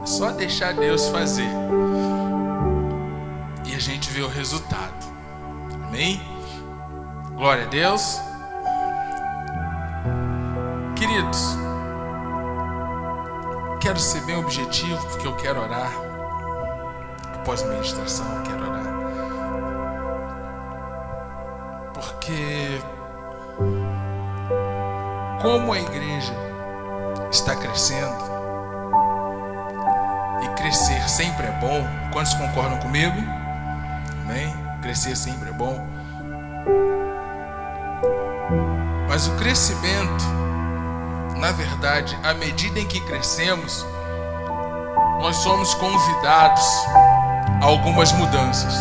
É só deixar Deus fazer. E a gente vê o resultado. Amém? Glória a Deus. Queridos, quero ser bem objetivo, porque eu quero orar. Após a ministração, eu quero orar. Porque como a igreja está crescendo, e crescer sempre é bom. Quantos concordam comigo? Amém? Crescer sempre é bom. Mas o crescimento, na verdade, à medida em que crescemos, nós somos convidados a algumas mudanças.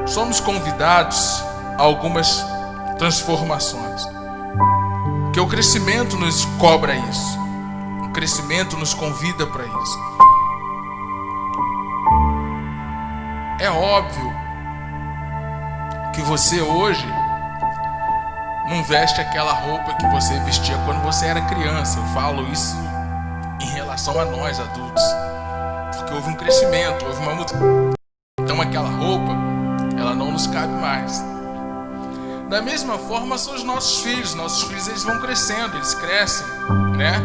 Somos convidados a algumas transformações. Porque o crescimento nos cobra isso. O crescimento nos convida para isso. É óbvio que você hoje não veste aquela roupa que você vestia quando você era criança. Eu falo isso em relação a nós adultos, porque houve um crescimento, houve uma mudança. Então aquela roupa, ela não nos cabe mais. Da mesma forma são os nossos filhos. Nossos filhos, eles vão crescendo, eles crescem, né?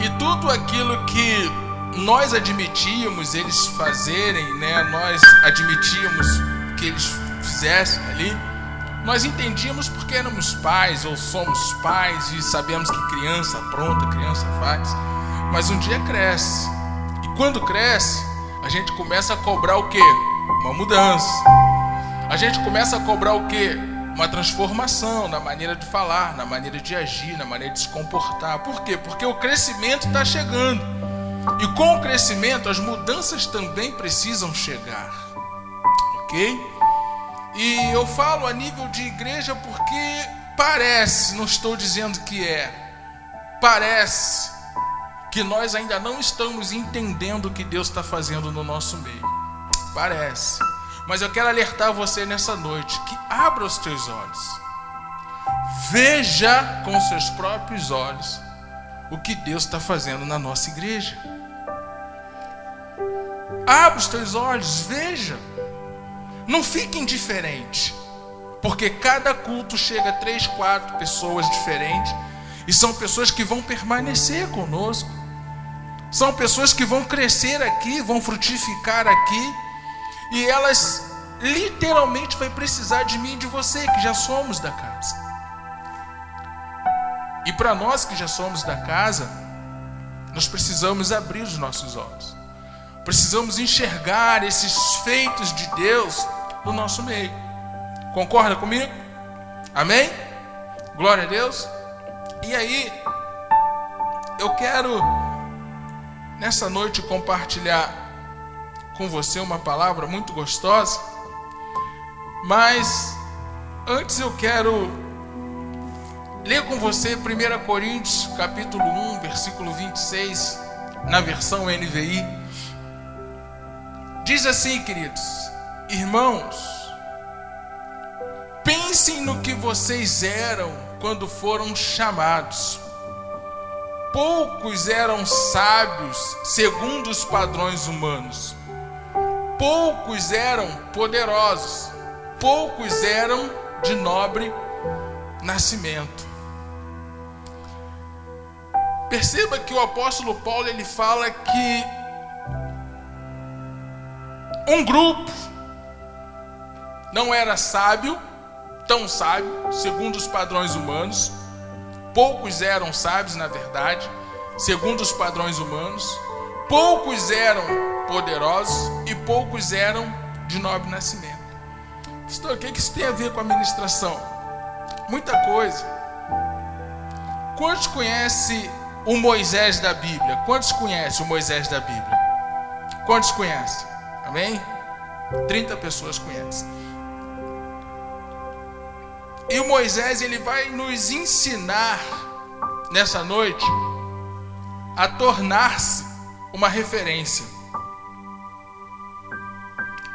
E tudo aquilo que nós admitíamos eles fazerem, né? Nós admitíamos que eles fizessem ali, nós entendíamos porque éramos pais ou somos pais e sabemos que criança pronta, criança faz. Mas um dia cresce. E quando cresce, a gente começa a cobrar o quê? Uma mudança. A gente começa a cobrar o quê? Uma transformação na maneira de falar, na maneira de agir, na maneira de se comportar. Por quê? Porque o crescimento está chegando. E com o crescimento, as mudanças também precisam chegar. Ok? E eu falo a nível de igreja porque parece, não estou dizendo que é, parece que nós ainda não estamos entendendo o que Deus está fazendo no nosso meio. Parece. Mas eu quero alertar você nessa noite que abra os teus olhos. Veja com seus próprios olhos o que Deus está fazendo na nossa igreja. Abra os teus olhos, veja. Não fique indiferente, porque cada culto chega a 3, 4 pessoas diferentes, e são pessoas que vão permanecer conosco, são pessoas que vão crescer aqui, vão frutificar aqui, e elas literalmente vão precisar de mim e de você, que já somos da casa. E para nós que já somos da casa, nós precisamos abrir os nossos olhos, precisamos enxergar esses feitos de Deus no nosso meio. Concorda comigo? Amém? Glória a Deus. E aí, eu quero nessa noite compartilhar com você uma palavra muito gostosa. Mas antes eu quero ler com você 1 Coríntios capítulo 1, versículo 26, na versão NVI. Diz assim, queridos: irmãos, pensem no que vocês eram quando foram chamados. Poucos eram sábios segundo os padrões humanos. Poucos eram poderosos. Poucos eram de nobre nascimento. Perceba que o apóstolo Paulo, ele fala que um grupo não era sábio, tão sábio, segundo os padrões humanos. Poucos eram sábios, na verdade, segundo os padrões humanos. Poucos eram poderosos e poucos eram de nobre nascimento. O que isso tem a ver com a ministração? Muita coisa. Quantos conhecem o Moisés da Bíblia? Quantos conhecem o Moisés da Bíblia? Quantos conhecem? Amém? 30 pessoas conhecem. E o Moisés, ele vai nos ensinar nessa noite a tornar-se uma referência.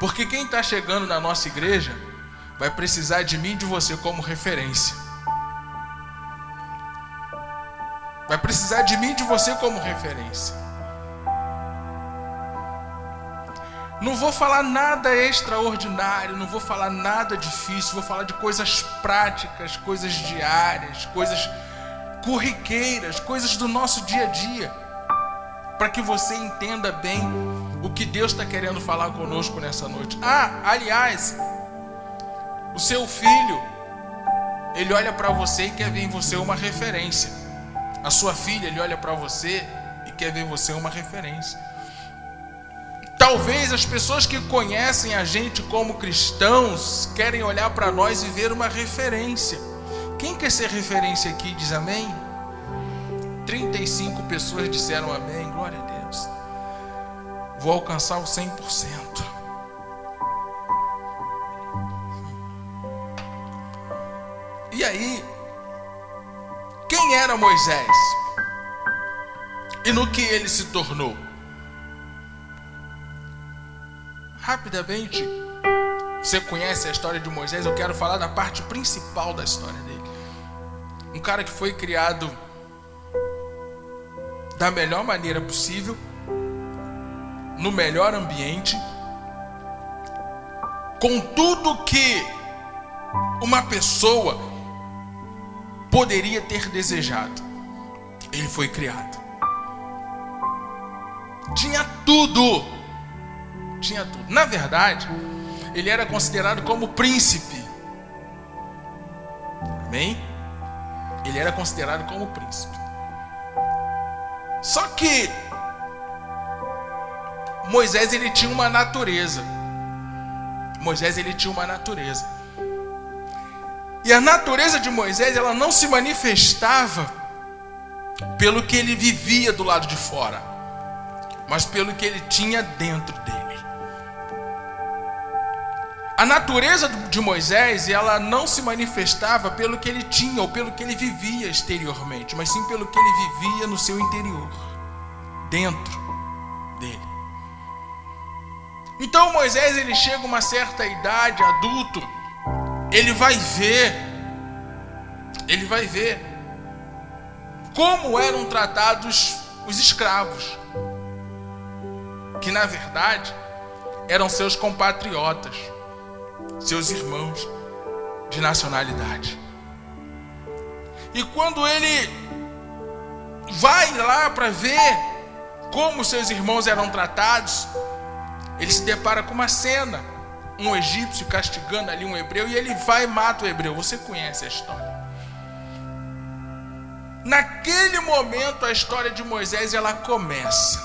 Porque quem está chegando na nossa igreja vai precisar de mim e de você como referência. Vai precisar de mim e de você como referência. Não vou falar nada extraordinário, não vou falar nada difícil, vou falar de coisas práticas, coisas diárias, coisas corriqueiras, coisas do nosso dia a dia, para que você entenda bem o que Deus está querendo falar conosco nessa noite. Aliás, o seu filho, ele olha para você e quer ver em você uma referência. A sua filha, ele olha para você e quer ver em você uma referência. Talvez as pessoas que conhecem a gente como cristãos querem olhar para nós e ver uma referência. Quem quer ser referência aqui diz amém? 35 pessoas disseram amém, glória a Deus. Vou alcançar o 100%. E aí, quem era Moisés? E no que ele se tornou? Rapidamente, você conhece a história de Moisés, eu quero falar da parte principal da história dele. Um cara que foi criado da melhor maneira possível, no melhor ambiente, com tudo que uma pessoa poderia ter desejado. Ele foi criado. Tinha tudo. Tinha tudo. Na verdade, ele era considerado como príncipe. Amém? Ele era considerado como príncipe. Só que Moisés, ele tinha uma natureza. Moisés, ele tinha uma natureza. E a natureza de Moisés, ela não se manifestava pelo que ele vivia do lado de fora, mas pelo que ele tinha dentro dele. A natureza de Moisés, ela não se manifestava pelo que ele tinha ou pelo que ele vivia exteriormente, mas sim pelo que ele vivia no seu interior, dentro dele. Então Moisés, ele chega a uma certa idade, adulto, ele vai ver como eram tratados os escravos, que na verdade eram seus compatriotas, seus irmãos de nacionalidade. E quando ele vai lá para ver como seus irmãos eram tratados, ele se depara com uma cena, um egípcio castigando ali um hebreu, e ele vai e mata o hebreu. Você conhece a história. Naquele momento a história de Moisés, ela começa.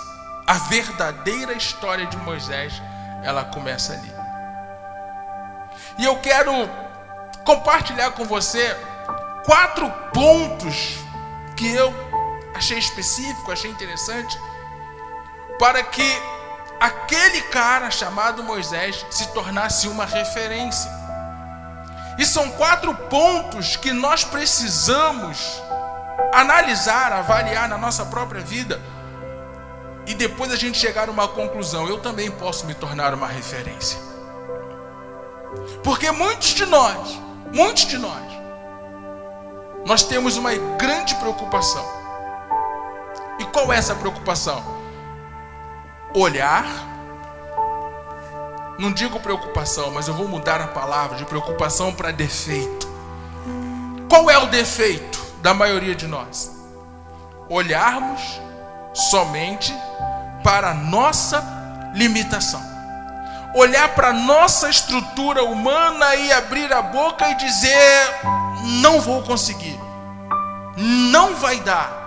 A verdadeira história de Moisés, ela começa ali. E eu quero compartilhar com você 4 pontos que eu achei específico, achei interessante, para que aquele cara chamado Moisés se tornasse uma referência. E são 4 pontos que nós precisamos analisar, avaliar na nossa própria vida, e depois a gente chegar a uma conclusão: eu também posso me tornar uma referência. Porque muitos de nós, nós temos uma grande preocupação. E qual é essa preocupação? Olhar, não digo preocupação, mas eu vou mudar a palavra de preocupação para defeito. Qual é o defeito da maioria de nós? Olharmos somente para a nossa limitação. Olhar para a nossa estrutura humana e abrir a boca e dizer: não vou conseguir, não vai dar.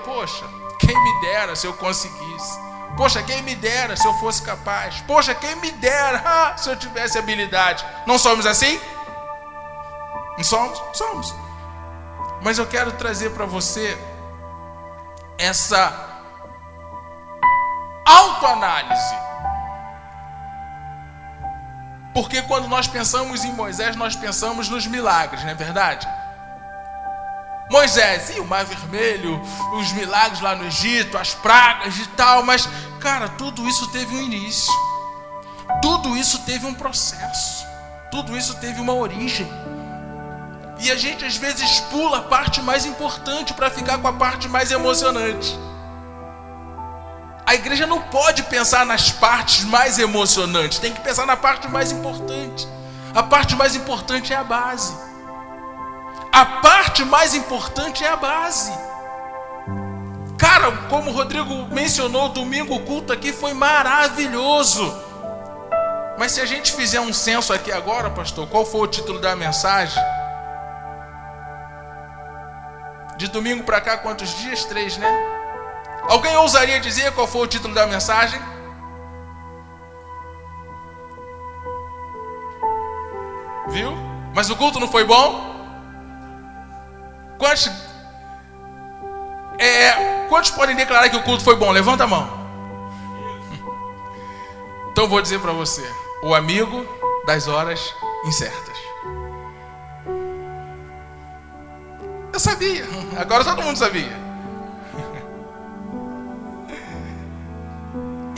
Poxa, quem me dera se eu conseguisse. Poxa, quem me dera se eu fosse capaz. Poxa, quem me dera se eu tivesse habilidade. Não somos assim? Não somos? Somos. Mas eu quero trazer para você essa autoanálise. Porque quando nós pensamos em Moisés, nós pensamos nos milagres, não é verdade? Moisés, e o Mar Vermelho, os milagres lá no Egito, as pragas e tal, mas, cara, tudo isso teve um início. Tudo isso teve um processo. Tudo isso teve uma origem. E a gente às vezes pula a parte mais importante para ficar com a parte mais emocionante. A igreja não pode pensar nas partes mais emocionantes, tem que pensar na parte mais importante. A parte mais importante é a base. A parte mais importante é a base. Cara, como o Rodrigo mencionou, domingo o culto aqui foi maravilhoso. Mas se a gente fizer um censo aqui agora, pastor, qual foi o título da mensagem? De domingo para cá, quantos dias? 3, né? Alguém ousaria dizer qual foi o título da mensagem? Viu? Mas o culto não foi bom? Quantos podem declarar que o culto foi bom? Levanta a mão. Então eu vou dizer para você: o amigo das horas incertas. Eu sabia, agora todo mundo sabia.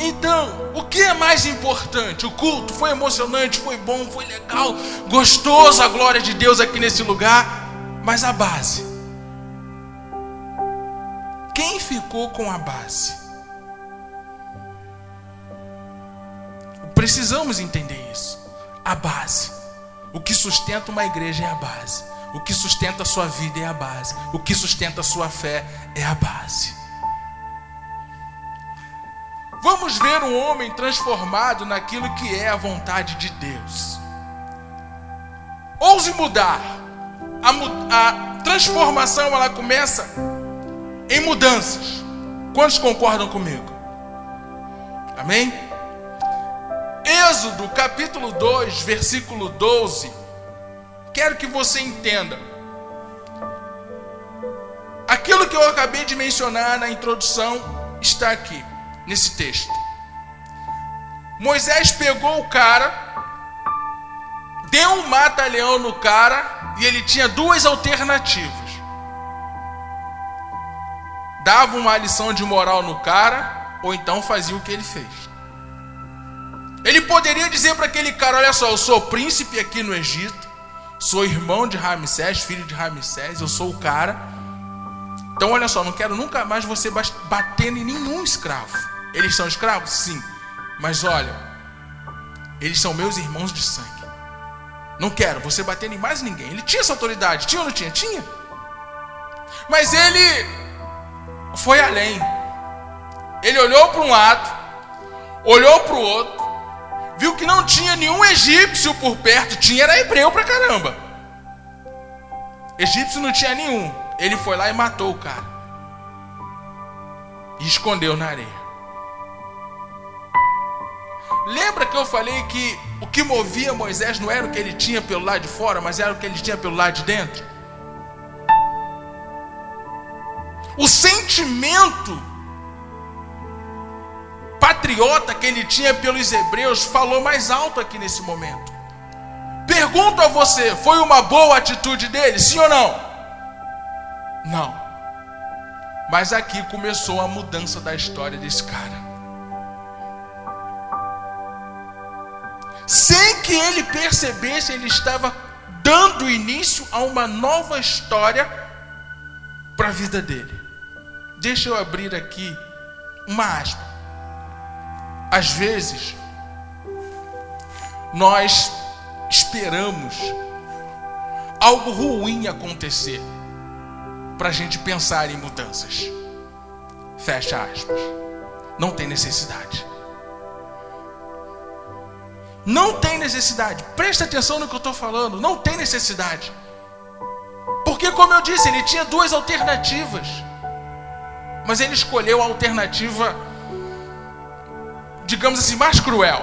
Então, o que é mais importante? O culto foi emocionante, foi bom, foi legal, gostoso a glória de Deus aqui nesse lugar, mas a base. Quem ficou com a base? Precisamos entender isso. A base. O que sustenta uma igreja é a base. O que sustenta a sua vida é a base. O que sustenta a sua fé é a base. Vamos ver um homem transformado naquilo que é a vontade de Deus. Ouse mudar. A transformação, ela começa em mudanças. Quantos concordam comigo? Amém? Êxodo capítulo 2, versículo 12. Quero que você entenda. Aquilo que eu acabei de mencionar na introdução está aqui, nesse texto. Moisés pegou o cara, deu um mata-leão no cara, e ele tinha duas alternativas. Dava uma lição de moral no cara, ou então fazia o que ele fez. Ele poderia dizer para aquele cara: olha só, eu sou príncipe aqui no Egito, sou irmão de Ramsés, filho de Ramsés, eu sou o cara. Então olha só, não quero nunca mais você batendo em nenhum escravo. Eles são escravos? Sim. Mas olha, eles são meus irmãos de sangue. Não quero você batendo em mais ninguém. Ele tinha essa autoridade, tinha ou não tinha? Tinha. Mas ele foi além. Ele olhou para um lado, olhou para o outro, viu que não tinha nenhum egípcio por perto. Tinha, era hebreu pra caramba. Egípcio não tinha nenhum. Ele foi lá e matou o cara e escondeu na areia. Lembra que eu falei que o que movia Moisés não era o que ele tinha pelo lado de fora, mas era o que ele tinha pelo lado de dentro? O sentimento patriota que ele tinha pelos hebreus falou mais alto aqui nesse momento. Pergunto a você: foi uma boa atitude dele? Sim ou não? Não. Mas aqui começou a mudança da história desse cara. Sem que ele percebesse, ele estava dando início a uma nova história para a vida dele. Deixa eu abrir aqui uma aspa. Às vezes, nós esperamos algo ruim acontecer para a gente pensar em mudanças. Fecha aspas. Não tem necessidade. Não tem necessidade. Presta atenção no que eu estou falando. Não tem necessidade. Porque, como eu disse, ele tinha duas alternativas. Mas ele escolheu a alternativa, digamos assim, mais cruel.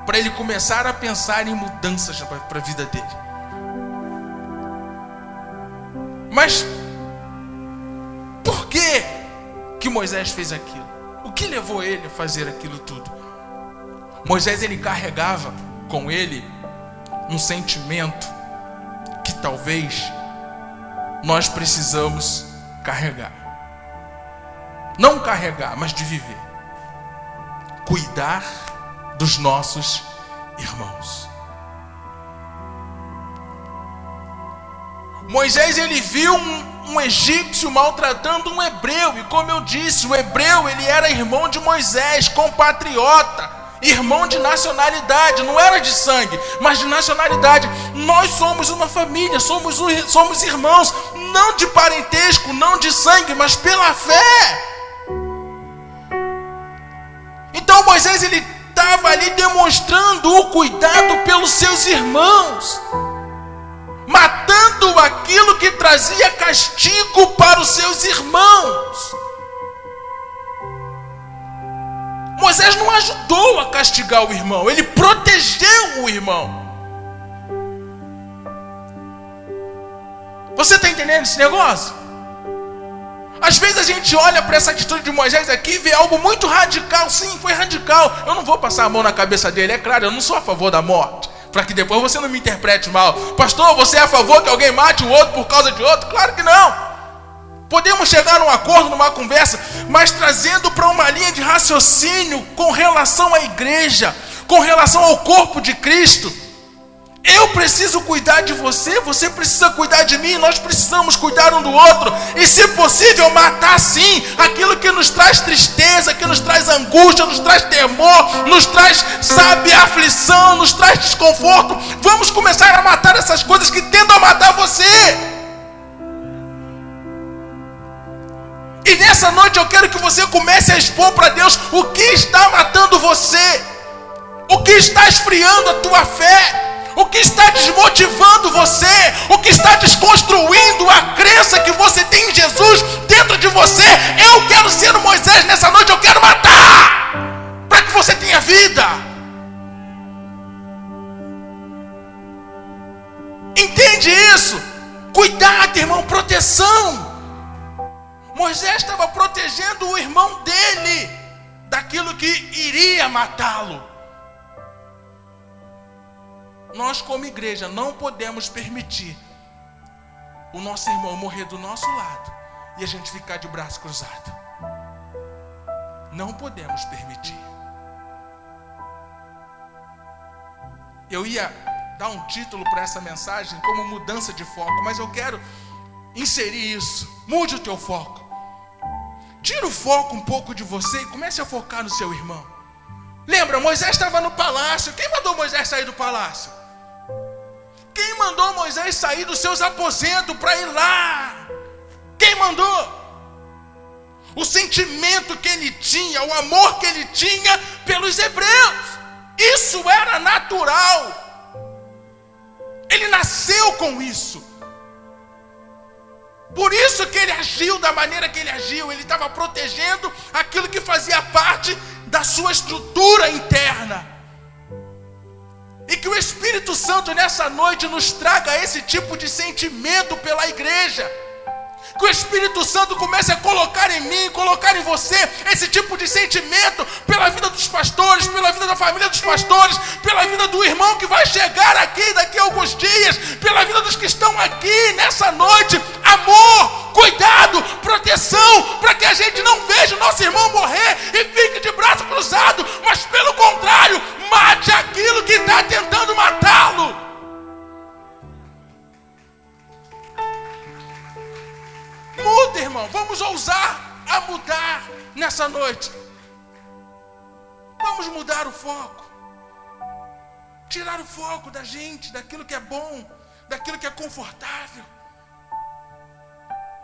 Para ele começar a pensar em mudanças para a vida dele. Mas por que Moisés fez aquilo? O que levou ele a fazer aquilo tudo? Moisés, ele carregava com ele um sentimento que talvez nós precisamos carregar. Não carregar, mas de viver. Cuidar dos nossos irmãos. Moisés, ele viu um egípcio maltratando um hebreu. E como eu disse, o hebreu, ele era irmão de Moisés, compatriota, irmão de nacionalidade, não era de sangue, mas de nacionalidade. Nós somos uma família, somos irmãos, não de parentesco, não de sangue, mas pela fé. Então Moisés, ele estava ali demonstrando o cuidado pelos seus irmãos, matando aquilo que trazia castigo para os seus irmãos. Moisés não ajudou a castigar o irmão, ele protegeu o irmão. Você está entendendo esse negócio? Às vezes a gente olha para essa atitude de Moisés aqui e vê algo muito radical. Sim, foi radical. Eu não vou passar a mão na cabeça dele, é claro, eu não sou a favor da morte, para que depois você não me interprete mal. Pastor, você é a favor que alguém mate o outro por causa de outro? Claro que não. Podemos chegar a um acordo, numa conversa, mas trazendo para uma linha de raciocínio com relação à igreja, com relação ao corpo de Cristo. Eu preciso cuidar de você, você precisa cuidar de mim, nós precisamos cuidar um do outro. E se possível, matar sim aquilo que nos traz tristeza, que nos traz angústia, nos traz temor, nos traz, aflição, nos traz desconforto. Vamos começar a matar essas coisas que tentam matar você. E nessa noite eu quero que você comece a expor para Deus o que está matando você, o que está esfriando a tua fé, o que está desmotivando você, o que está desconstruindo a crença que você tem em Jesus dentro de você. Eu quero ser o Moisés nessa noite, eu quero matar, para que você tenha vida. Entende isso? Cuidado, irmão, proteção. Moisés estava protegendo o irmão dele daquilo que iria matá-lo. Nós, como igreja, não podemos permitir o nosso irmão morrer do nosso lado e a gente ficar de braço cruzado. Não podemos permitir. Eu ia dar um título para essa mensagem como mudança de foco, mas eu quero inserir isso. Mude o teu foco. Tira o foco um pouco de você e comece a focar no seu irmão. Lembra, Moisés estava no palácio. Quem mandou Moisés sair do palácio? Quem mandou Moisés sair dos seus aposentos para ir lá? Quem mandou? O sentimento que ele tinha, o amor que ele tinha pelos hebreus. Isso era natural. Ele nasceu com isso. Por isso que ele agiu da maneira que ele agiu. Ele estava protegendo aquilo que fazia parte da sua estrutura interna. E que o Espírito Santo nessa noite nos traga esse tipo de sentimento pela igreja. Que o Espírito Santo comece a colocar em mim, colocar em você esse tipo de sentimento pela vida dos pastores, pela vida da família dos pastores, pela vida do irmão que vai chegar aqui daqui a alguns dias, pela vida dos que estão aqui nessa noite. Amor, cuidado, proteção, para que a gente não veja o nosso irmão morrer e fique de braço cruzado, mas pelo contrário, mate aquilo que está tentando matá-lo. Muda, irmão, vamos ousar a mudar nessa noite. Vamos mudar o foco. Tirar o foco da gente, daquilo que é bom, daquilo que é confortável.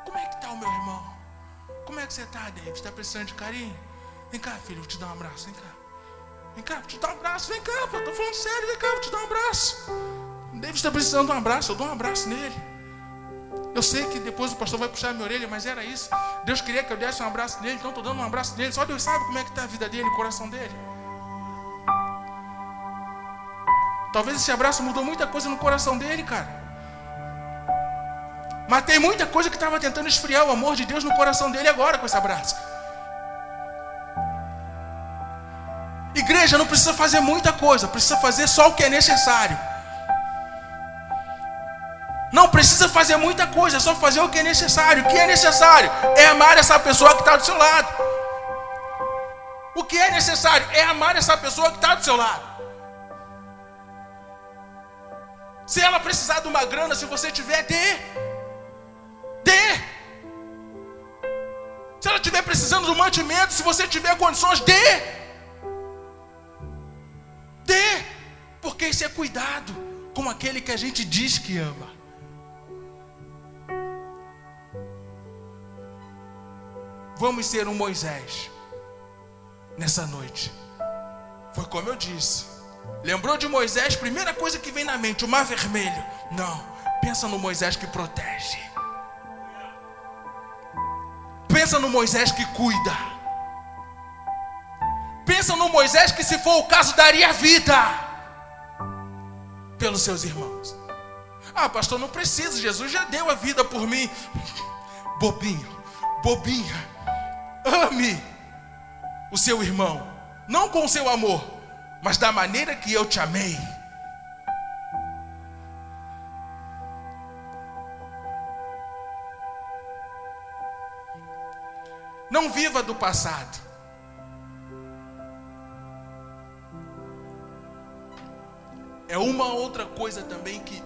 Como é que está o meu irmão? Como é que você está, David? Está precisando de carinho? Vem cá, filho, vou te dar um abraço, vem cá. Vem cá, vou te dar um abraço, vem cá, pô, tô falando sério, vem cá, vou te dar um abraço. O David está precisando de um abraço, eu dou um abraço nele. Eu sei que depois o pastor vai puxar a minha orelha, mas era isso. Deus queria que eu desse um abraço nele, então estou dando um abraço nele. Só Deus sabe como é que está a vida dele, o coração dele. Talvez esse abraço mudou muita coisa no coração dele, cara. Matei muita coisa que estava tentando esfriar o amor de Deus no coração dele agora com esse abraço. Igreja, não precisa fazer muita coisa, precisa fazer só o que é necessário. Não precisa fazer muita coisa, é só fazer o que é necessário. O que é necessário é amar essa pessoa que está do seu lado. O que é necessário é amar essa pessoa que está do seu lado. Se ela precisar de uma grana, se você tiver, dê. Se ela estiver precisando de um mantimento, se você tiver condições, dê. Dê. Porque isso é cuidado com aquele que a gente diz que ama. Vamos ser um Moisés nessa noite. Foi como eu disse. Lembrou de Moisés? Primeira coisa que vem na mente, o mar vermelho. Não, pensa no Moisés que protege. Pensa no Moisés que cuida. Pensa no Moisés que, se for o caso, daria a vida pelos seus irmãos. Ah, pastor, não precisa, Jesus já deu a vida por mim. Bobinho, bobinha. Ame o seu irmão, não com o seu amor, mas da maneira que eu te amei. Não viva do passado. É uma outra coisa também que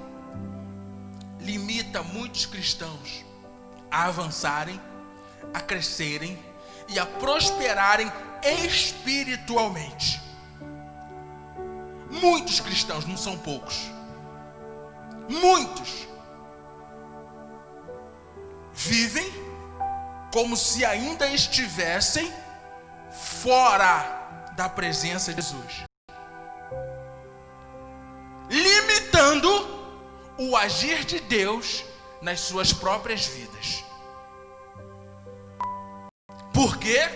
limita muitos cristãos a avançarem, a crescerem e a prosperarem espiritualmente. Muitos cristãos, não são poucos, muitos vivem como se ainda estivessem fora da presença de Jesus, limitando o agir de Deus nas suas próprias vidas. Por quê?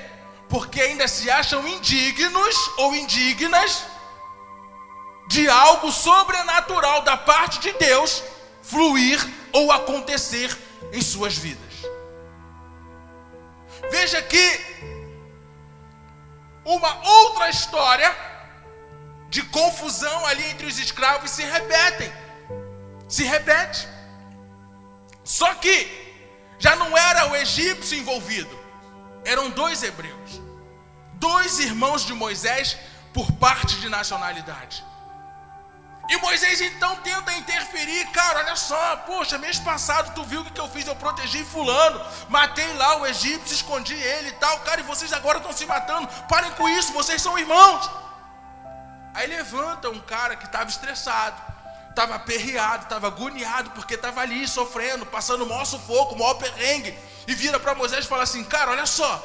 Porque ainda se acham indignos ou indignas de algo sobrenatural da parte de Deus fluir ou acontecer em suas vidas. Veja que uma outra história de confusão ali entre os escravos se repete. Só que já não era o egípcio envolvido, eram dois hebreus, dois irmãos de Moisés por parte de nacionalidade. E Moisés então tenta interferir. Cara, olha só, poxa, mês passado tu viu o que eu fiz? Eu protegi fulano, matei lá o egípcio, escondi ele e tal. Cara, e vocês agora estão se matando. Parem com isso, vocês são irmãos. Aí levanta um cara que estava estressado, estava aperreado, estava agoniado, porque estava ali sofrendo, passando o maior sufoco, o maior perrengue, e vira para Moisés e fala assim: cara, olha só,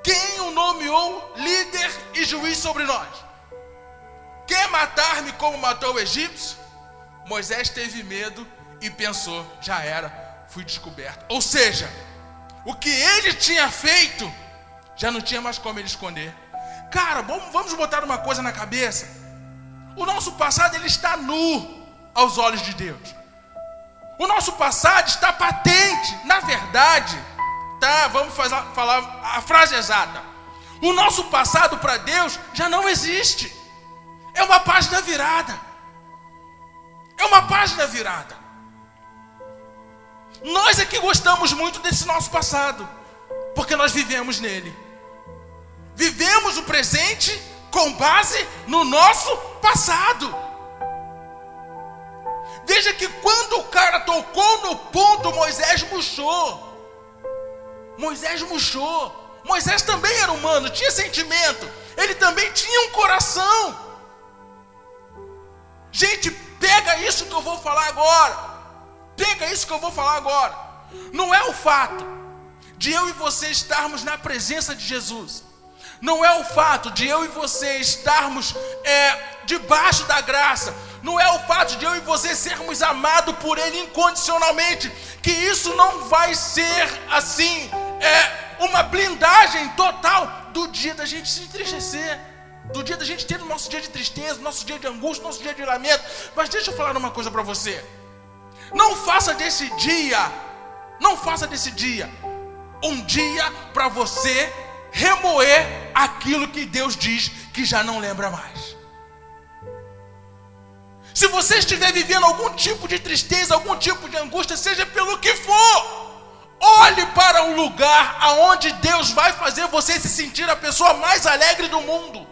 quem o nomeou líder e juiz sobre nós? Quer matar-me como matou o egípcio? Moisés teve medo e pensou: já era, fui descoberto. Ou seja, o que ele tinha feito já não tinha mais como ele esconder. Cara, vamos botar uma coisa na cabeça. O nosso passado, ele está nu aos olhos de Deus. O nosso passado está patente. Na verdade, tá, vamos falar a frase exata. O nosso passado para Deus já não existe. É uma página virada. É uma página virada. Nós é que gostamos muito desse nosso passado, porque nós vivemos nele. Vivemos o presente com base no nosso passado. Veja que quando o cara tocou no ponto, Moisés murchou. Moisés murchou. Moisés também era humano, tinha sentimento. Ele também tinha um coração. Gente, pega isso que eu vou falar agora. Pega isso que eu vou falar agora. Não é o fato de eu e você estarmos na presença de Jesus. Não é o fato de eu e você estarmos debaixo da graça. Não é o fato de eu e você sermos amados por Ele incondicionalmente, que isso não vai ser assim, uma blindagem total do dia da gente se entristecer, do dia da gente ter o nosso dia de tristeza, nosso dia de angústia, nosso dia de lamento. Mas deixa eu falar uma coisa para você. Não faça desse dia um dia para você remoer aquilo que Deus diz que já não lembra mais. Se você estiver vivendo algum tipo de tristeza, algum tipo de angústia, seja pelo que for, olhe para um lugar aonde Deus vai fazer você se sentir a pessoa mais alegre do mundo.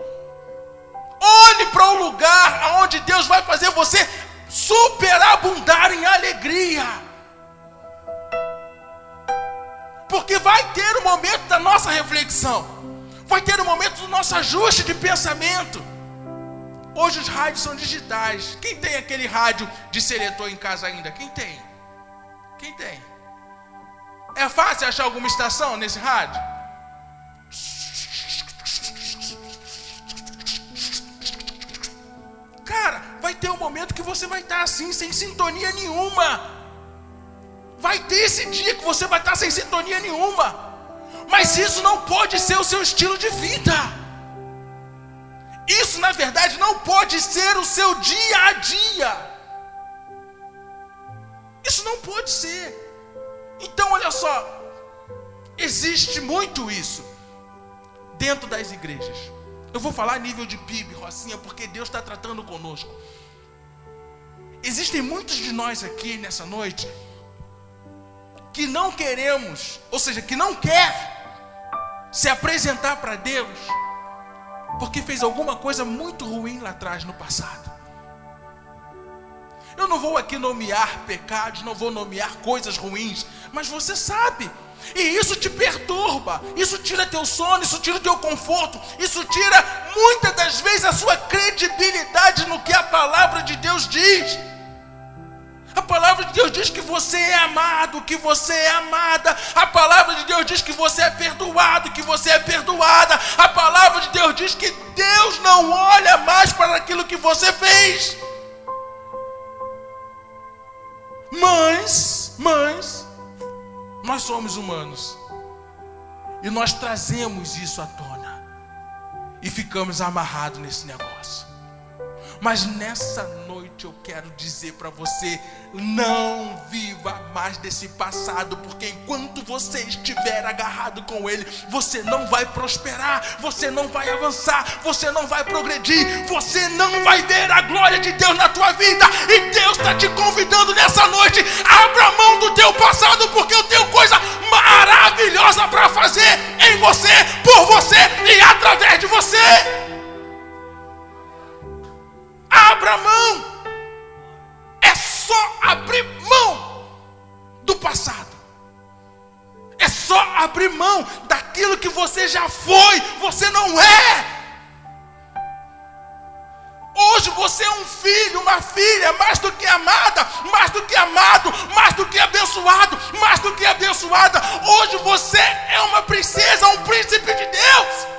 Olhe para um lugar aonde Deus vai fazer você superabundar em alegria. Porque vai ter o momento da nossa reflexão, vai ter o momento do nosso ajuste de pensamento. Hoje os rádios são digitais. Quem tem aquele rádio de seletor em casa ainda? Quem tem? Quem tem? É fácil achar alguma estação nesse rádio? Cara, vai ter um momento que você vai estar assim, sem sintonia nenhuma. Vai ter esse dia que você vai estar sem sintonia nenhuma. Mas isso não pode ser o seu estilo de vida. Isso, na verdade, não pode ser o seu dia a dia. Isso não pode ser. Então, olha só, existe muito isso dentro das igrejas. Eu vou falar a nível de PIB, Rocinha, porque Deus está tratando conosco. Existem muitos de nós aqui nessa noite que não queremos, ou seja, que não quer se apresentar para Deus porque fez alguma coisa muito ruim lá atrás no passado. Eu não vou aqui nomear pecados, não vou nomear coisas ruins, mas você sabe, e isso te perturba, isso tira teu sono, isso tira teu conforto, isso tira muitas das vezes a sua credibilidade no que a palavra de Deus diz. A palavra de Deus diz que você é amado, que você é amada. A palavra de Deus diz que você é perdoado, que você é perdoada. A palavra de Deus diz que Deus não olha mais para aquilo que você fez. Mas, nós somos humanos. E nós trazemos isso à tona. E ficamos amarrados nesse negócio. Mas nessa noite eu quero dizer para você: não viva mais desse passado, porque enquanto você estiver agarrado com ele, você não vai prosperar, você não vai avançar, você não vai progredir, você não vai ver a glória de Deus na tua vida. E Deus está te convidando nessa noite: abra mão do teu passado, porque eu tenho coisa maravilhosa para fazer em você, por você e através de você. Abra mão. É só abrir mão do passado. É só abrir mão daquilo que você já foi. Você não é. Hoje você é um filho, uma filha, mais do que amada, mais do que amado, mais do que abençoado, mais do que abençoada. Hoje você é uma princesa, um príncipe de Deus.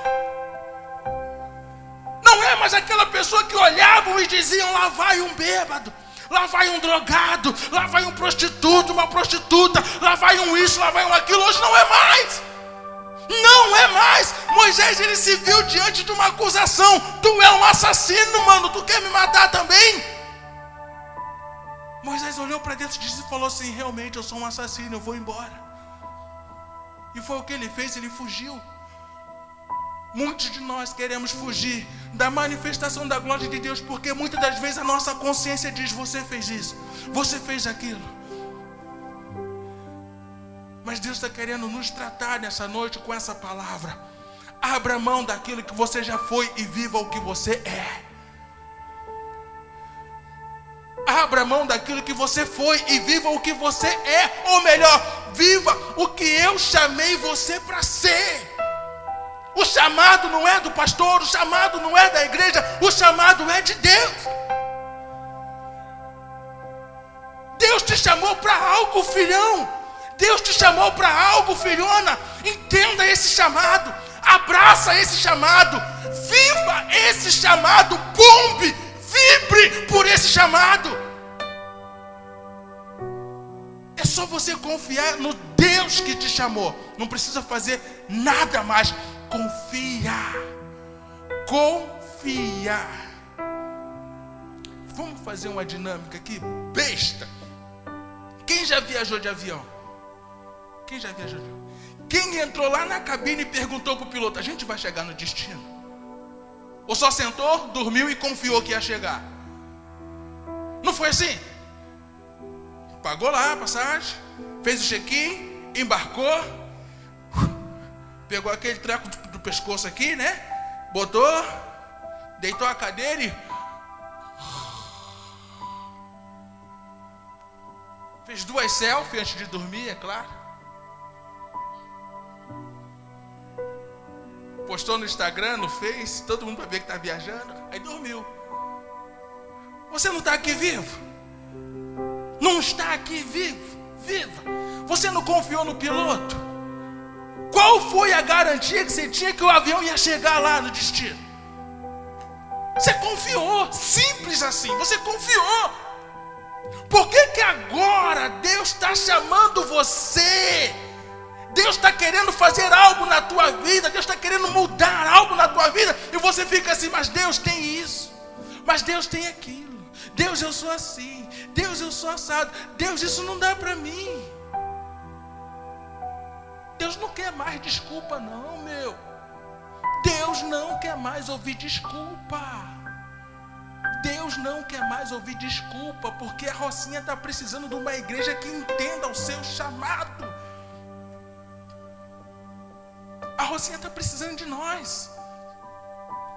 Não é mais aquela pessoa que olhavam e diziam: lá vai um bêbado, lá vai um drogado, lá vai um prostituto, uma prostituta, lá vai um isso, lá vai um aquilo. Hoje não é mais. Não é mais. Moisés, ele se viu diante de uma acusação: tu é um assassino, mano, tu quer me matar também? Moisés olhou para dentro de si e falou assim: realmente eu sou um assassino, eu vou embora. E foi o que ele fez, ele fugiu. Muitos de nós queremos fugir da manifestação da glória de Deus, porque muitas das vezes a nossa consciência diz: você fez isso, você fez aquilo. Mas Deus está querendo nos tratar nessa noite com essa palavra: abra mão daquilo que você já foi e viva o que você é. Abra mão daquilo que você foi e viva o que você é. Ou melhor, viva o que eu chamei você para ser. O chamado não é do pastor, o chamado não é da igreja, o chamado é de Deus. Deus te chamou para algo, filhão. Deus te chamou para algo, filhona. Entenda esse chamado, abraça esse chamado, viva esse chamado, bombe, vibre por esse chamado. É só você confiar no Deus que te chamou. Não precisa fazer nada mais. Confiar. Vamos fazer uma dinâmica aqui besta. Quem já viajou de avião? Quem já viajou de avião? Quem entrou lá na cabine e perguntou para o piloto: a gente vai chegar no destino? Ou só sentou, dormiu e confiou que ia chegar? Não foi assim? Pagou lá a passagem, fez o check-in, embarcou, pegou aquele treco do pescoço aqui, né? Botou, deitou a cadeira e fez 2 selfies antes de dormir, é claro. postou no Instagram, no Face, todo mundo vai ver que está viajando, aí dormiu. Você não está aqui vivo? Não está aqui viva? Você não confiou no piloto? Qual foi a garantia que você tinha que o avião ia chegar lá no destino? Você confiou, simples assim, você confiou. Por que agora Deus está chamando você? Deus está querendo fazer algo na tua vida, Deus está querendo mudar algo na tua vida, e você fica assim, mas Deus tem isso, mas Deus tem aquilo, Deus eu sou assim, Deus eu sou assado, Deus isso não dá para mim. Deus não quer mais desculpa não, meu. Deus não quer mais ouvir desculpa. Deus não quer mais ouvir desculpa, porque a Rocinha está precisando de uma igreja que entenda o seu chamado. A Rocinha está precisando de nós.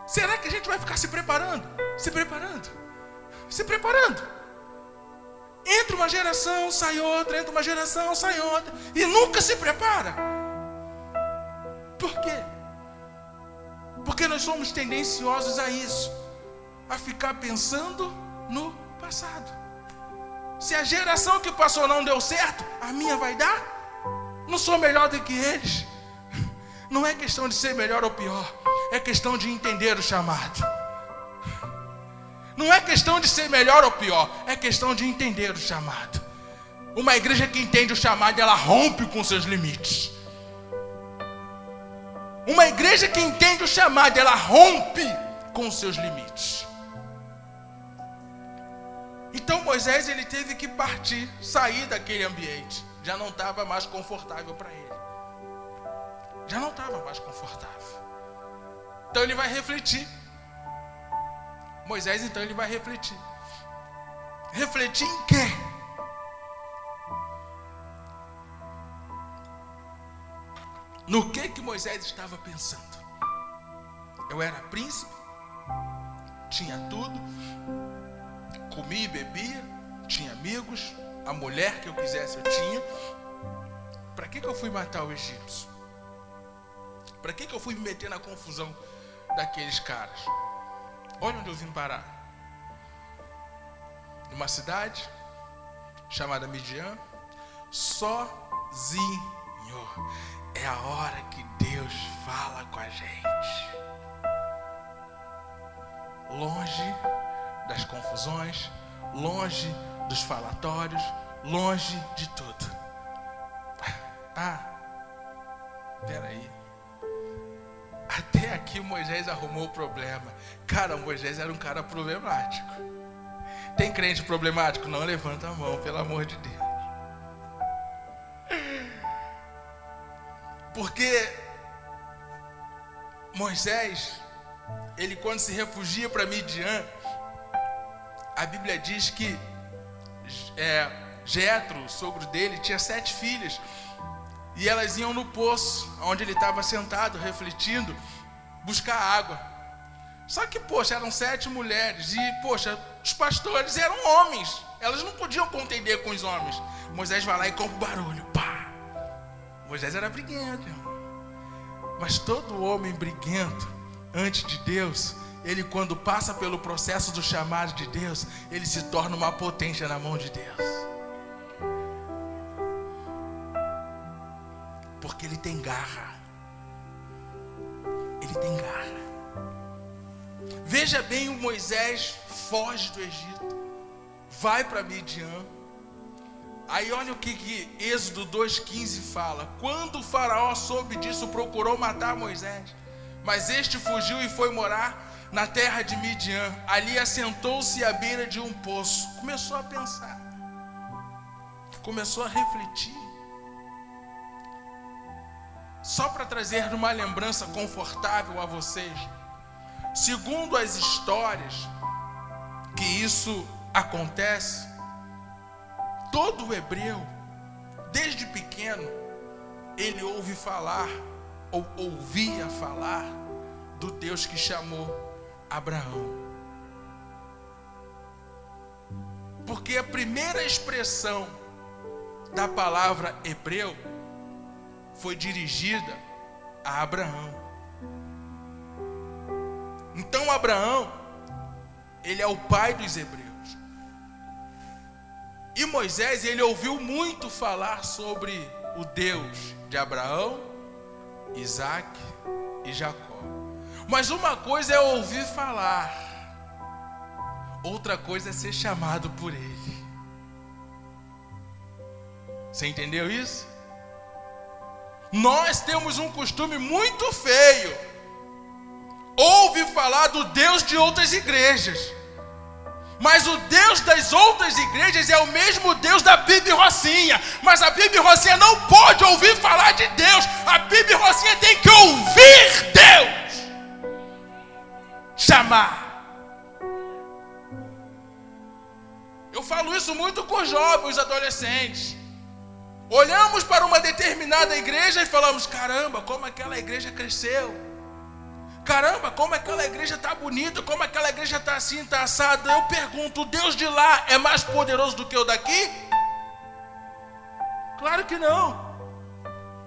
Será que a gente vai ficar se preparando? Entra uma geração, sai outra, entra uma geração, sai outra, e nunca se prepara. Por quê? Porque nós somos tendenciosos a isso, a ficar pensando no passado. Se a geração que passou não deu certo, a minha vai dar? Não sou melhor do que eles. Não é questão de ser melhor ou pior, é questão de entender o chamado. Não é questão de ser melhor ou pior, é questão de entender o chamado. Uma igreja que entende o chamado, ela rompe com seus limites. Uma igreja que entende o chamado, ela rompe com os seus limites. Então Moisés, ele teve que partir, sair daquele ambiente. Já não estava mais confortável para ele. Já não estava mais confortável. Então ele vai refletir. Moisés, então, ele vai refletir. Refletir em quê? No que Moisés estava pensando? Eu era príncipe, tinha tudo, comia e bebia, tinha amigos, a mulher que eu quisesse eu tinha. Para que eu fui matar o egípcio? Para que eu fui me meter na confusão daqueles caras? Olha onde eu vim parar. Numa cidade chamada Midian, sozinho. É a hora que Deus fala com a gente. Longe das confusões, longe dos falatórios, longe de tudo. Peraí. Até aqui Moisés arrumou o problema. Cara, Moisés era um cara problemático. Tem crente problemático? Não levanta a mão, pelo amor de Deus. Porque Moisés, ele quando se refugia para Midian, a Bíblia diz que Jetro, o sogro dele, tinha 7 filhas. E elas iam no poço, onde ele estava sentado, refletindo, buscar água. Só que, eram 7 mulheres. E, os pastores eram homens. Elas não podiam contender com os homens. Moisés vai lá e compra o barulho. Pá! Moisés era briguento, irmão. Mas todo homem briguento, antes de Deus, ele quando passa pelo processo do chamado de Deus, ele se torna uma potência na mão de Deus. Porque ele tem garra. Ele tem garra. Veja bem, o Moisés foge do Egito, vai para Midian. Aí olha o que Êxodo 2,15 fala. Quando o faraó soube disso, procurou matar Moisés, mas este fugiu e foi morar na terra de Midian. Ali assentou-se à beira de um poço. Começou a pensar, começou a refletir. Só para trazer uma lembrança confortável a vocês, segundo as histórias que isso acontece, todo hebreu, desde pequeno, ele ouve falar, ou ouvia falar, do Deus que chamou Abraão. Porque a primeira expressão da palavra hebreu foi dirigida a Abraão. Então Abraão, ele é o pai dos hebreus. E Moisés, ele ouviu muito falar sobre o Deus de Abraão, Isaac e Jacó. Mas uma coisa é ouvir falar, outra coisa é ser chamado por ele. Você entendeu isso? Nós temos um costume muito feio. Ouve falar do Deus de outras igrejas, mas o Deus das outras igrejas é o mesmo Deus da Bibi Rocinha. Mas a Bibi Rocinha não pode ouvir falar de Deus. A Bibi Rocinha tem que ouvir Deus chamar. Eu falo isso muito com os jovens, os adolescentes. Olhamos para uma determinada igreja e falamos: caramba, como aquela igreja cresceu. Caramba, como aquela igreja está bonita, como aquela igreja está assim, está assada. Eu pergunto: o Deus de lá é mais poderoso do que o daqui? Claro que não.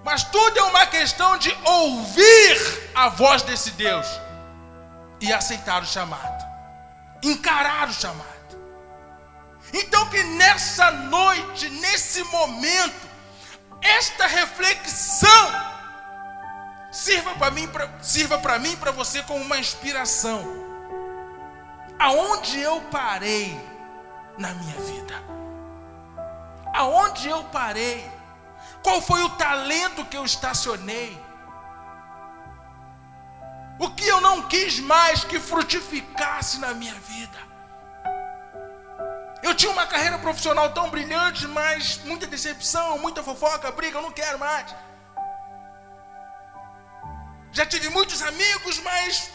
Mas tudo é uma questão de ouvir a voz desse Deus e aceitar o chamado, encarar o chamado. Então que nessa noite, nesse momento, esta reflexão sirva para mim, para você, como uma inspiração. Aonde eu parei na minha vida? Aonde eu parei? Qual foi o talento que eu estacionei? O que eu não quis mais que frutificasse na minha vida? Eu tinha uma carreira profissional tão brilhante, mas muita decepção, muita fofoca, briga, eu não quero mais. Já tive muitos amigos, mas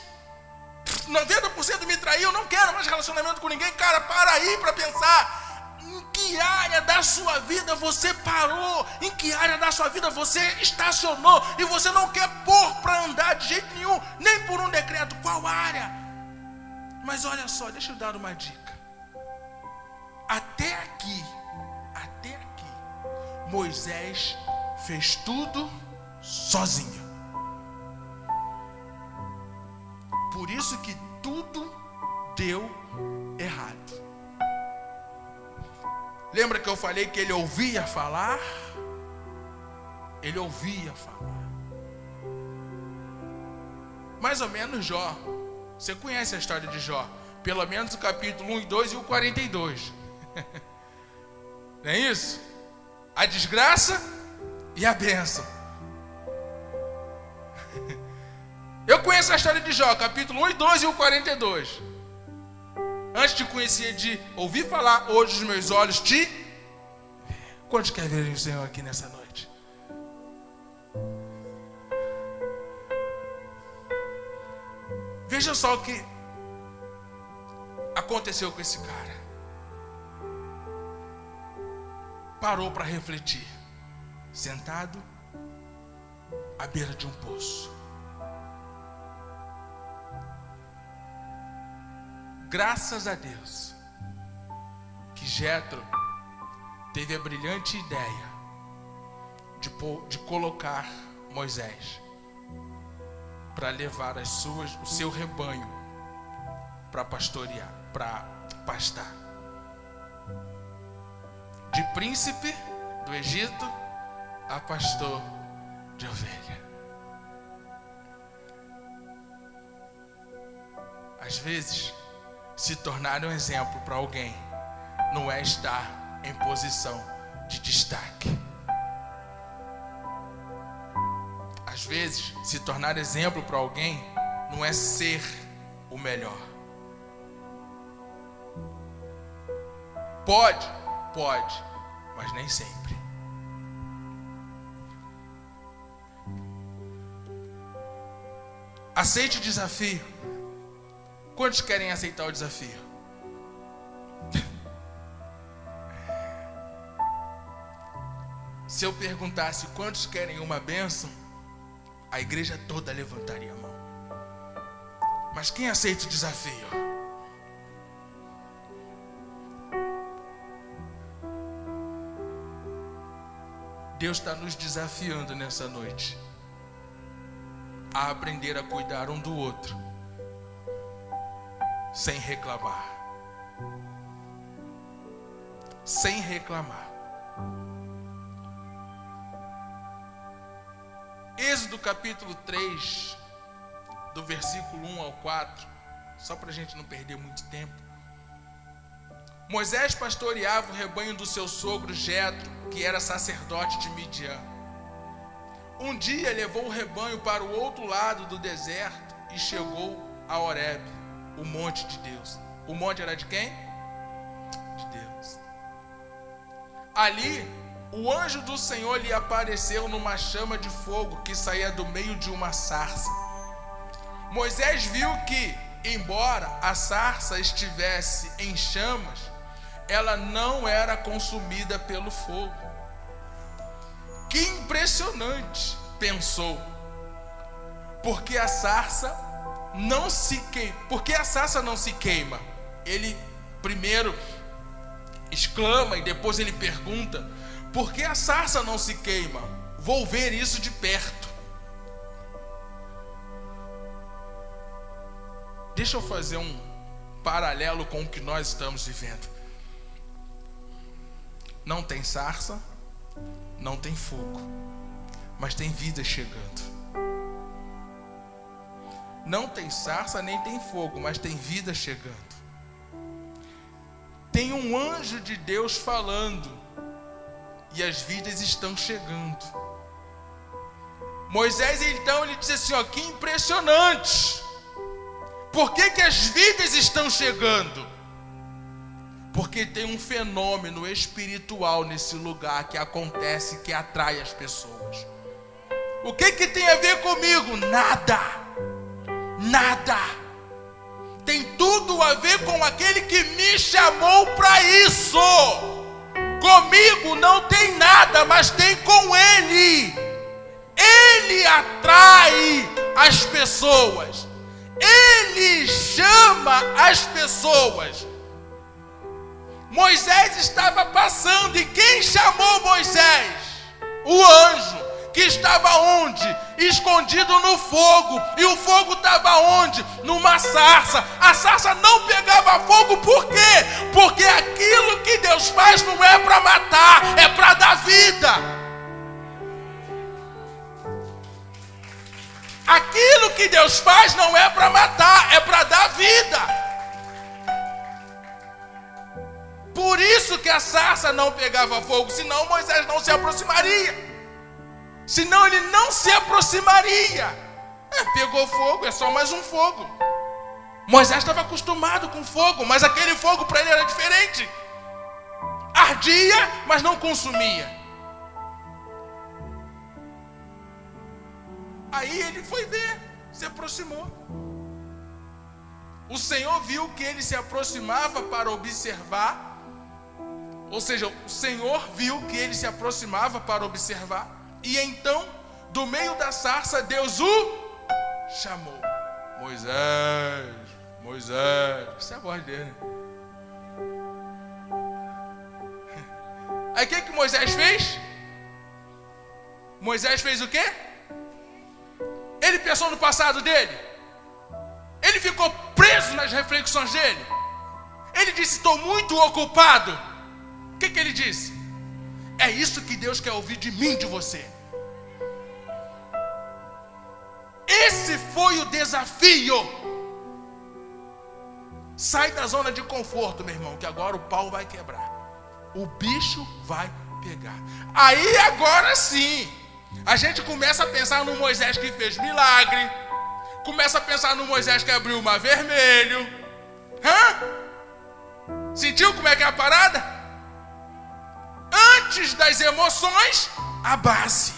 90% me traiu, eu não quero mais relacionamento com ninguém. Cara, para aí para pensar. Em que área da sua vida você parou? Em que área da sua vida você estacionou? E você não quer pôr para andar de jeito nenhum, nem por um decreto. Qual área? Mas olha só, deixa eu dar uma dica. Até aqui, Moisés fez tudo sozinho. Por isso que tudo deu errado. Lembra que eu falei que ele ouvia falar? Ele ouvia falar. Mais ou menos Jó. Você conhece a história de Jó? Pelo menos o capítulo 1 e 2 e o 42. Não é isso? A desgraça e a bênção. Eu conheço a história de Jó, capítulo 1 e 2 e o 42. Antes de conhecer, de ouvir falar, hoje os meus olhos te... Quantos querem ver o Senhor aqui nessa noite? Veja só o que aconteceu com esse cara. Parou para refletir, sentado à beira de um poço. Graças a Deus que Jetro teve a brilhante ideia de colocar Moisés para levar o seu rebanho para pastorear, para pastar. De príncipe do Egito a pastor de ovelha. Às vezes, se tornar um exemplo para alguém não é estar em posição de destaque. Às vezes, se tornar exemplo para alguém não é ser o melhor. Pode, mas nem sempre. Aceite o desafio. Quantos querem aceitar o desafio? Se eu perguntasse quantos querem uma bênção, a igreja toda levantaria a mão. Mas quem aceita o desafio? Deus está nos desafiando nessa noite a aprender a cuidar um do outro sem reclamar. Sem reclamar. Êxodo capítulo 3, do versículo 1 ao 4, só para a gente não perder muito tempo. Moisés pastoreava o rebanho do seu sogro Jetro, que era sacerdote de Midian. Um dia levou o rebanho para o outro lado do deserto e chegou a Horebe, o monte de Deus. O monte era de quem? De Deus. Ali, o anjo do Senhor lhe apareceu numa chama de fogo que saía do meio de uma sarça. Moisés viu que, embora a sarça estivesse em chamas, ela não era consumida pelo fogo. Que impressionante, pensou. Porque a sarça não se queima? Ele primeiro exclama e depois ele pergunta: por que a sarça não se queima? Vou ver isso de perto. Deixa eu fazer um paralelo com o que nós estamos vivendo. Não tem sarça, não tem fogo, mas tem vida chegando. Não tem sarça nem tem fogo, mas tem vida chegando. Tem um anjo de Deus falando e as vidas estão chegando. Moisés então ele disse assim, que impressionante. Por que as vidas estão chegando? Porque tem um fenômeno espiritual nesse lugar que acontece, que atrai as pessoas. O que tem a ver comigo? Nada. Nada. Tem tudo a ver com aquele que me chamou para isso. Comigo não tem nada, mas tem com Ele. Ele atrai as pessoas. Ele chama as pessoas. Moisés estava passando e quem chamou Moisés? O anjo, que estava onde? Escondido no fogo. E o fogo estava onde? Numa sarça. A sarça não pegava fogo, por quê? Porque aquilo que Deus faz não é para matar, é para dar vida. Aquilo que Deus faz não é para matar, é para dar vida. Por isso que a sarça não pegava fogo, senão Moisés não se aproximaria. Senão ele não se aproximaria. Pegou fogo, é só mais um fogo. Moisés estava acostumado com fogo, mas aquele fogo para ele era diferente. Ardia, mas não consumia. Aí ele foi ver, se aproximou. O Senhor viu que ele se aproximava para observar. Ou seja, o Senhor viu que ele se aproximava para observar. E então, do meio da sarça, Deus o chamou. Moisés, Moisés. Essa é a voz dele. Aí o que Moisés fez? Moisés fez o quê? Ele pensou no passado dele. Ele ficou preso nas reflexões dele. Ele disse, estou muito ocupado. O que ele disse? É isso que Deus quer ouvir de mim, de você. Esse foi o desafio. Sai da zona de conforto, meu irmão, que agora o pau vai quebrar. O bicho vai pegar. Aí agora sim, a gente começa a pensar no Moisés que fez milagre. Começa a pensar no Moisés que abriu o mar vermelho. Sentiu como é que é a parada? Antes das emoções, a base.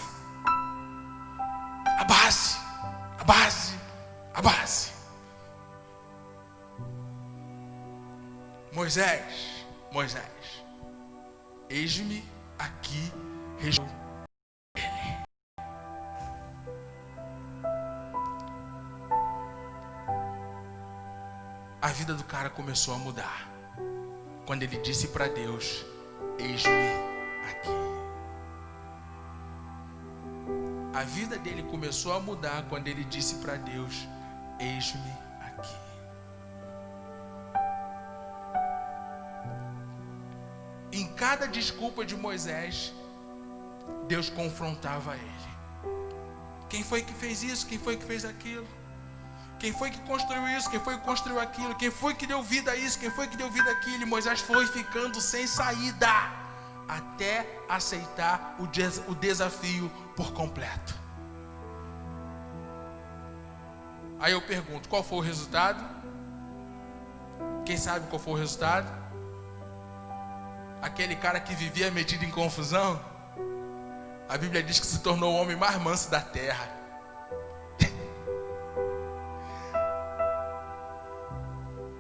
A base. A base. A base. Moisés, Moisés, eis-me aqui, respondeu ele. A vida do cara começou a mudar quando ele disse para Deus, eis-me aqui. A vida dele começou a mudar quando ele disse para Deus, eis-me aqui. cada desculpa de Moisés, Deus confrontava ele. Quem foi que fez isso? Quem foi que fez aquilo? Quem foi que construiu isso? Quem foi que construiu aquilo? Quem foi que deu vida a isso? Quem foi que deu vida àquilo? E Moisés foi ficando sem saída até aceitar o desafio por completo. Aí eu pergunto, qual foi o resultado? Quem sabe qual foi o resultado? Aquele cara que vivia metido em confusão, a Bíblia diz que se tornou o homem mais manso da terra.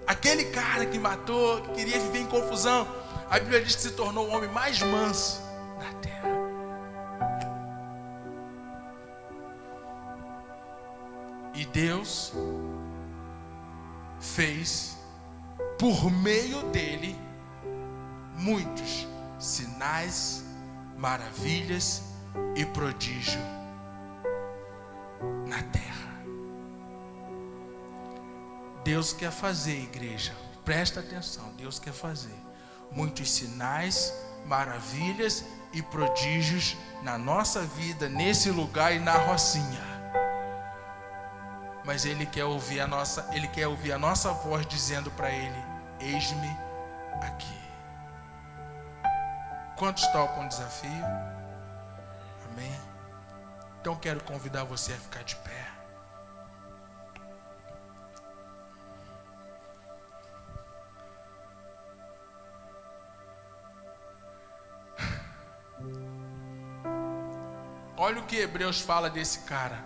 Aquele cara que matou, que queria viver em confusão, a Bíblia diz que se tornou o homem mais manso da terra. E Deus fez, por meio dele, muitos sinais, maravilhas e prodígio na terra. Deus quer fazer, igreja, presta atenção, Deus quer fazer muitos sinais, maravilhas e prodígios na nossa vida, nesse lugar e na Rocinha. Mas Ele quer ouvir a nossa voz dizendo para Ele: eis-me aqui. Quantos topam o desafio? Amém? Então quero convidar você a ficar de pé. Olha o que Hebreus fala desse cara.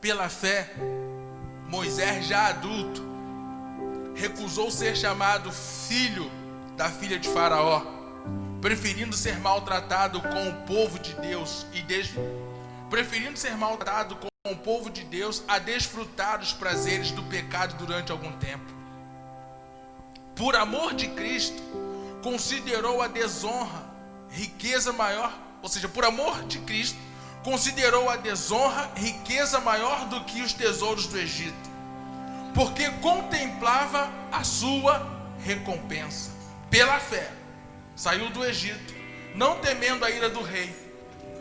Pela fé, Moisés, já adulto, recusou ser chamado filho da filha de Faraó, preferindo ser maltratado com o povo de Deus a desfrutar dos prazeres do pecado durante algum tempo. Por amor de Cristo, considerou a desonra riqueza maior, ou seja, por amor de Cristo, considerou a desonra riqueza maior do que os tesouros do Egito, porque contemplava a sua recompensa. Pela fé, saiu do Egito, não temendo a ira do rei,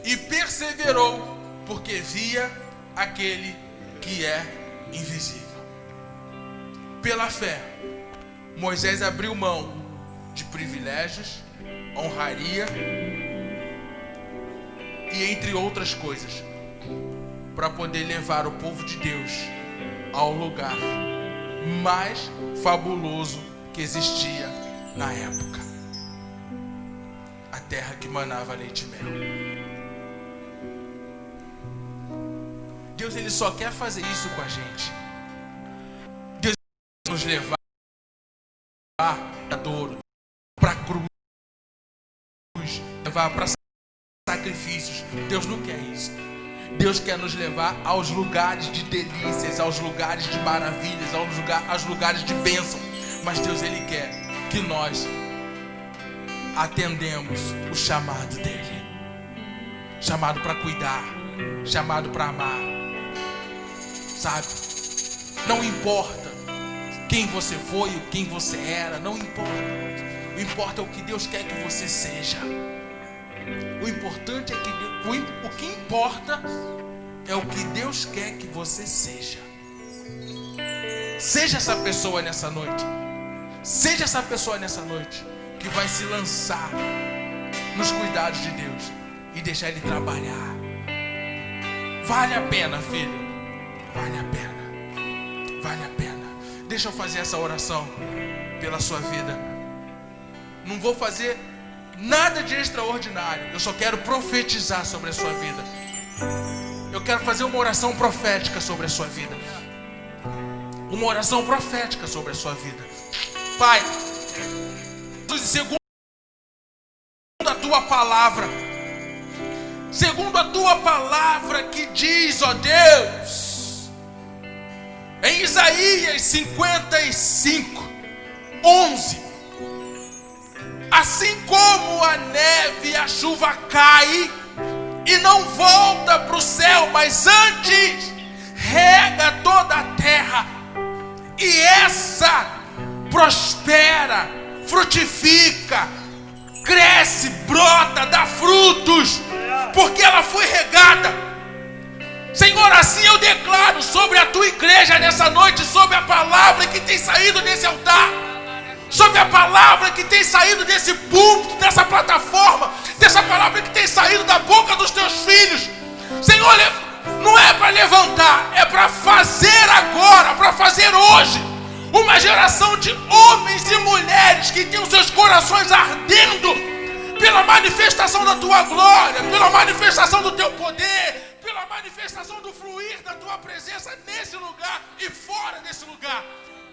e perseverou, porque via aquele que é invisível. Pela fé, Moisés abriu mão de privilégios, honraria e entre outras coisas, para poder levar o povo de Deus ao lugar mais fabuloso que existia na época, a terra que manava leite e mel. Deus, Ele só quer fazer isso com a gente. Deus quer nos levar para dor, para cruz, levar para sacrifícios. Deus não quer isso. Deus quer nos levar aos lugares de delícias, aos lugares de maravilhas, aos lugares de bênção. Mas Deus, Ele quer que nós atendemos o chamado dEle. Chamado para cuidar, chamado para amar. Sabe? Não importa quem você foi, quem você era, não importa. O que importa é o que Deus quer que você seja. O importante é que o que importa é o que Deus quer que você seja. Seja essa pessoa nessa noite. Seja essa pessoa nessa noite que vai se lançar nos cuidados de Deus e deixar Ele trabalhar. Vale a pena, filho. Vale a pena. Vale a pena. Deixa eu fazer essa oração pela sua vida. Não vou fazer nada de extraordinário. Eu só quero profetizar sobre a sua vida. Eu quero fazer uma oração profética sobre a sua vida. Uma oração profética sobre a sua vida. Pai, segundo a tua palavra, que diz, ó Deus, em Isaías 55, 11: assim como a neve e a chuva cai e não volta para o céu, mas antes rega toda a terra e essa prospera, frutifica, cresce, brota, dá frutos, porque ela foi regada. Senhor, assim eu declaro sobre a tua igreja nessa noite, sobre a palavra que tem saído desse altar, sobre a palavra que tem saído desse púlpito, dessa plataforma, dessa palavra que tem saído da boca dos teus filhos. Senhor, não é para levantar, é para fazer agora, para fazer hoje, uma geração de homens e mulheres que têm os seus corações ardendo pela manifestação da tua glória, pela manifestação do teu poder, pela manifestação do fluir da tua presença nesse lugar e fora desse lugar.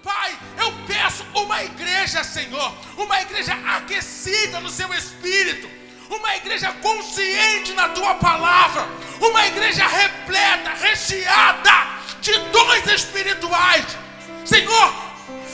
Pai, eu peço uma igreja, Senhor, uma igreja aquecida no seu espírito, uma igreja consciente na tua palavra, uma igreja repleta, recheada de dons espirituais. Senhor,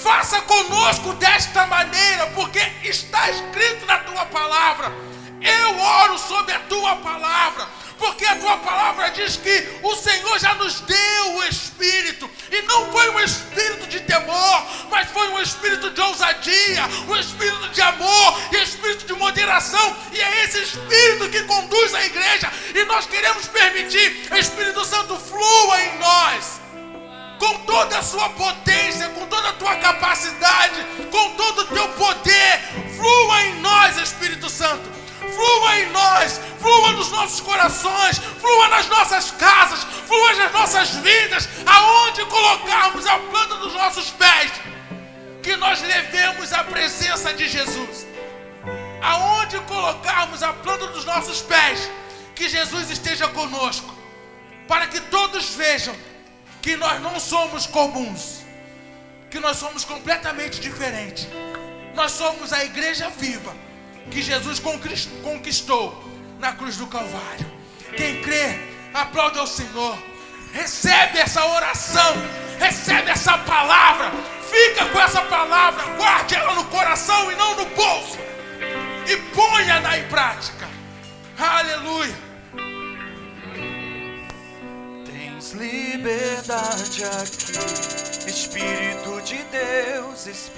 faça conosco desta maneira, porque está escrito na tua palavra. Eu oro sobre a tua palavra, porque a tua palavra diz que o Senhor já nos deu o Espírito, e não foi um espírito de temor, mas foi um espírito de ousadia, um espírito de amor e espírito de moderação, e é esse espírito que conduz a igreja, e nós queremos permitir que o Espírito Santo flua em nós, com toda a sua potência, com toda a tua capacidade, com todo o teu poder. Flua em nós, Espírito Santo, flua em nós, flua nos nossos corações, flua nas nossas casas, flua nas nossas vidas, aonde colocarmos a planta dos nossos pés, que nós levemos a presença de Jesus. Aonde colocarmos a planta dos nossos pés, que Jesus esteja conosco, para que todos vejam que nós não somos comuns, que nós somos completamente diferentes. Nós somos a igreja viva que Jesus conquistou na cruz do Calvário. Quem crê, aplaude ao Senhor. Recebe essa oração, recebe essa palavra, fica com essa palavra, guarde ela no coração e não no bolso, e ponha-na em prática. Aleluia. Tens liberdade aqui, Espírito de Deus, Espírito